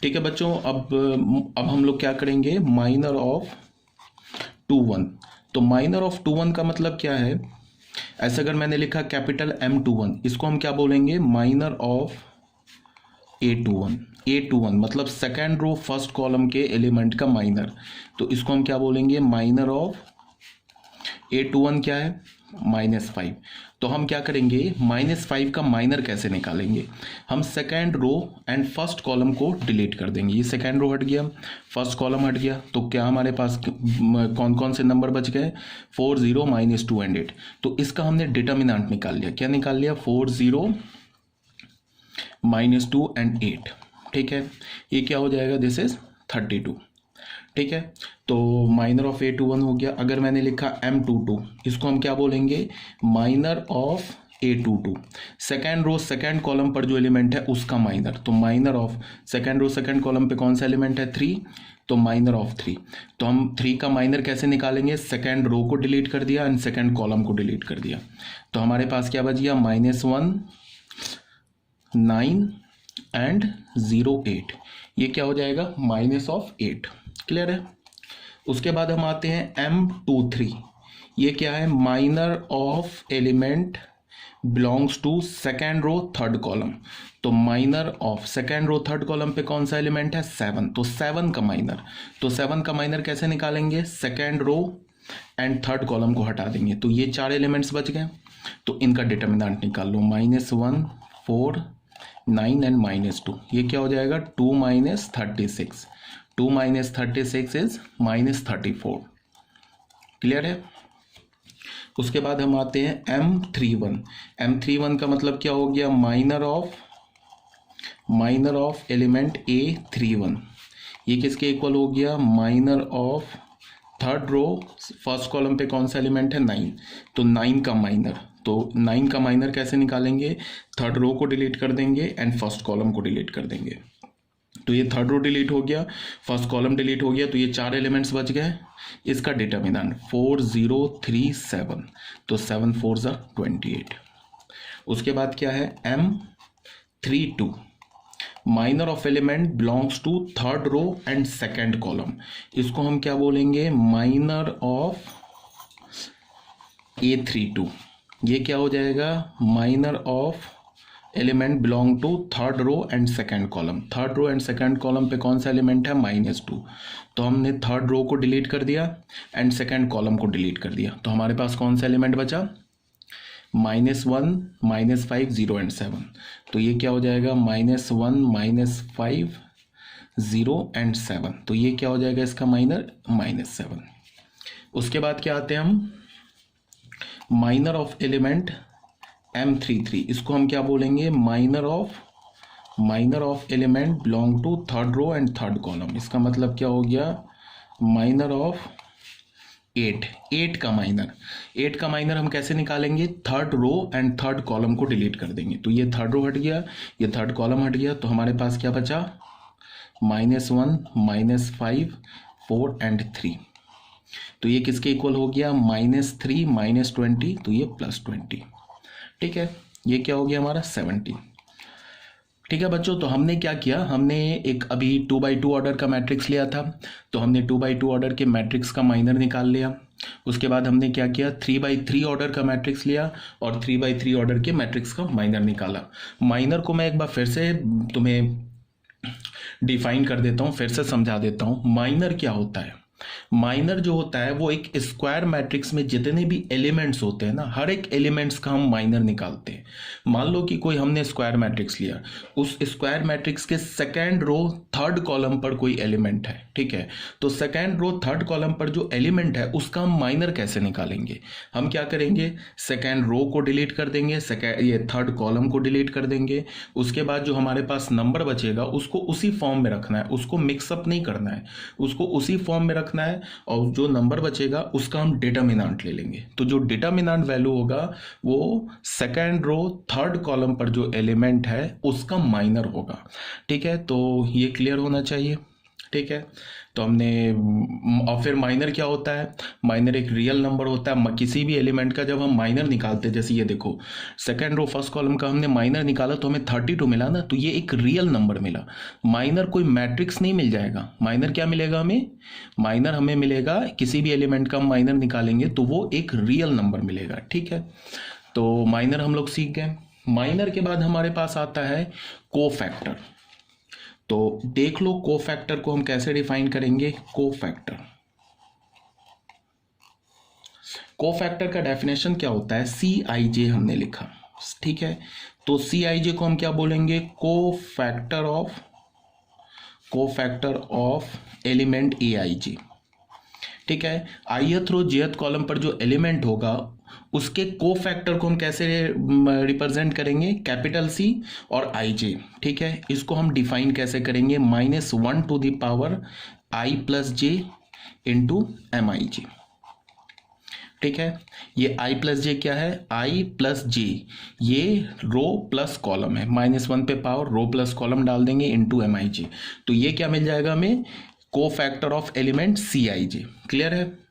ठीक है बच्चों, अब हम लोग क्या करेंगे, माइनर ऑफ 2 1। तो माइनर ऑफ 2 1 का मतलब क्या है, ऐसे अगर मैंने लिखा कैपिटल M21, इसको हम क्या बोलेंगे, माइनर ऑफ A21। A21 मतलब सेकेंड रो फर्स्ट कॉलम के एलिमेंट का माइनर, तो इसको हम क्या बोलेंगे, माइनर ऑफ A21 क्या है, -5। तो हम क्या करेंगे, -5 का माइनर कैसे निकालेंगे, हम second row and first column को डिलीट कर देंगे। ये सेकेंड रो हट गया, फर्स्ट कॉलम हट गया, तो क्या हमारे पास कौन कौन से नंबर बच गए, 4 0 -2 एंड 8। तो इसका हमने डिटर्मिनेंट निकाल लिया, क्या निकाल लिया, 4 0 -2 एंड 8। ठीक है, ये क्या हो जाएगा, दिस इज 32। ठीक है, तो माइनर ऑफ A21 हो गया। अगर मैंने लिखा M22, इसको हम क्या बोलेंगे, minor of A22, second row second column पर जो एलिमेंट है उसका माइनर। तो minor of second row second column पे कौन सा एलिमेंट है, 3, तो माइनर ऑफ 3। तो हम 3 का माइनर कैसे निकालेंगे, सेकेंड रो को डिलीट कर दिया एंड सेकेंड कॉलम को डिलीट कर दिया, तो हमारे पास क्या बच गया, -1 9 एंड 0 8। ये क्या हो जाएगा, माइनस ऑफ 8। क्लियर है। उसके बाद हम आते हैं M23, ये क्या है, minor of element belongs to second row third column. तो minor of second row third column पे कौन सा एलिमेंट है, 7, तो 7 का माइनर। तो 7 का माइनर कैसे निकालेंगे, second row and third column को हटा देंगे, तो ये 4 एलिमेंट्स बच गए। तो इनका डिटर्मिनेंट निकाल लो, -1 4 9 एंड -2। ये क्या हो जाएगा, 2 - 36। 2 - 36 इज -34। क्लियर है। उसके बाद हम आते हैं M31। M31 का मतलब क्या हो गया, माइनर ऑफ एलिमेंट A31। ये किसके इक्वल हो गया, minor of third row first column पे कौन सा एलिमेंट है, 9, तो 9 का माइनर। तो 9 का माइनर कैसे निकालेंगे, थर्ड रो को डिलीट कर देंगे एंड फर्स्ट कॉलम को डिलीट कर देंगे। तो ये थर्ड रो डिलीट हो गया, फर्स्ट कॉलम डिलीट हो गया, तो ये 4 एलिमेंट्स बच गए। इसका डिटर्मिनेंट 4 0 3 7, तो 7 4 28। उसके बाद क्या है, M32, minor of element belongs to third row and second column. इसको हम क्या बोलेंगे, माइनर ऑफ A32। ये क्या हो जाएगा, minor of element belong to third row and second column. Third row and second column पे कौन सा एलिमेंट है, -2। तो हमने थर्ड रो को डिलीट कर दिया एंड सेकेंड कॉलम को डिलीट कर दिया, तो हमारे पास कौन सा एलिमेंट बचा, -1 -5 0 एंड 7। तो ये क्या हो जाएगा, -1 -5 0 एंड 7। तो ये क्या हो जाएगा, इसका माइनर -7। उसके बाद क्या आते हैं हम, माइनर ऑफ एलिमेंट M33। इसको हम क्या बोलेंगे, minor of element belong to third row and third column. इसका मतलब क्या हो गया, माइनर ऑफ 8 का माइनर। 8 का माइनर हम कैसे निकालेंगे, third row and third column को डिलीट कर देंगे। तो ये थर्ड रो हट गया, ये थर्ड कॉलम हट गया, तो हमारे पास क्या बचा, -1 -5 4 एंड 3। तो ये किसके इक्वल हो गया, -3 -20, तो ये +20। ठीक है, ये क्या हो गया हमारा 70। ठीक है बच्चों, तो हमने क्या किया, हमने एक अभी 2x2 ऑर्डर का मैट्रिक्स लिया था, तो हमने 2x2 ऑर्डर के मैट्रिक्स का माइनर निकाल लिया। उसके बाद हमने क्या किया, 3x3 ऑर्डर का मैट्रिक्स लिया और 3x3 ऑर्डर के मैट्रिक्स का माइनर निकाला। माइनर को मैं एक बार फिर से तुम्हें डिफाइन कर देता हूँ, फिर से समझा देता हूँ। माइनर क्या होता है, माइनर जो होता है वो एक स्क्वायर मैट्रिक्स में जितने भी एलिमेंट्स होते हैं ना, हर एक एलिमेंट्स का हम माइनर निकालते हैं। मान लो कि कोई हमने स्क्वायर मैट्रिक्स लिया, उस स्क्वायर मैट्रिक्स के सेकेंड रो थर्ड कॉलम पर कोई एलिमेंट है, ठीक है, तो सेकेंड रो थर्ड कॉलम पर जो एलिमेंट है उसका हम माइनर कैसे निकालेंगे, हम क्या करेंगे, सेकेंड रो को डिलीट कर देंगे, ये थर्ड कॉलम को डिलीट कर देंगे। उसके बाद जो हमारे पास नंबर बचेगा उसको उसी फॉर्म में रखना है, उसको मिक्सअप नहीं करना है, उसको उसी फॉर्म में रखना है, और जो नंबर बचेगा उसका हम डिटर्मिनेंट ले लेंगे। तो जो डिटर्मिनेंट वैल्यू होगा वो सेकेंड रो थर्ड कॉलम पर जो एलिमेंट है उसका माइनर होगा। ठीक है, तो ये क्लियर होना चाहिए। ठीक है। तो हमने और फिर माइनर क्या होता है, माइनर एक रियल नंबर होता है। किसी भी एलिमेंट का जब हम माइनर निकालते हैं, जैसे ये देखो सेकेंड रो फर्स्ट कॉलम का हमने माइनर निकाला तो हमें 32 मिला ना, तो ये एक रियल नंबर मिला। माइनर कोई मैट्रिक्स नहीं मिल जाएगा, माइनर क्या मिलेगा हमें, माइनर हमें मिलेगा किसी भी एलिमेंट का हम माइनर निकालेंगे तो वो एक रियल नंबर मिलेगा। ठीक है, तो माइनर हम लोग सीख गए। माइनर के बाद हमारे पास आता है कोफैक्टर। तो देख लो कोफैक्टर को हम कैसे डिफाइन करेंगे। कोफैक्टर का डेफिनेशन क्या होता है, सी आई जे हमने लिखा, ठीक है। तो सी आई जे को हम क्या बोलेंगे, cofactor of element A I J. ठीक है, ith रो jth कॉलम पर जो एलिमेंट होगा उसके कोफैक्टर को हम कैसे रिप्रेजेंट करेंगे, कैपिटल सी और आई जे। ठीक है, इसको हम डिफाइन कैसे करेंगे, -1 to the power i plus J into M I J. ठीक है, ये i प्लस जे क्या है, i प्लस जे, ये रो प्लस कॉलम है, -1 पे पावर रो प्लस कॉलम डाल देंगे इंटू एम आई जे। तो ये क्या मिल जाएगा हमें, cofactor of element C I J. Clear है।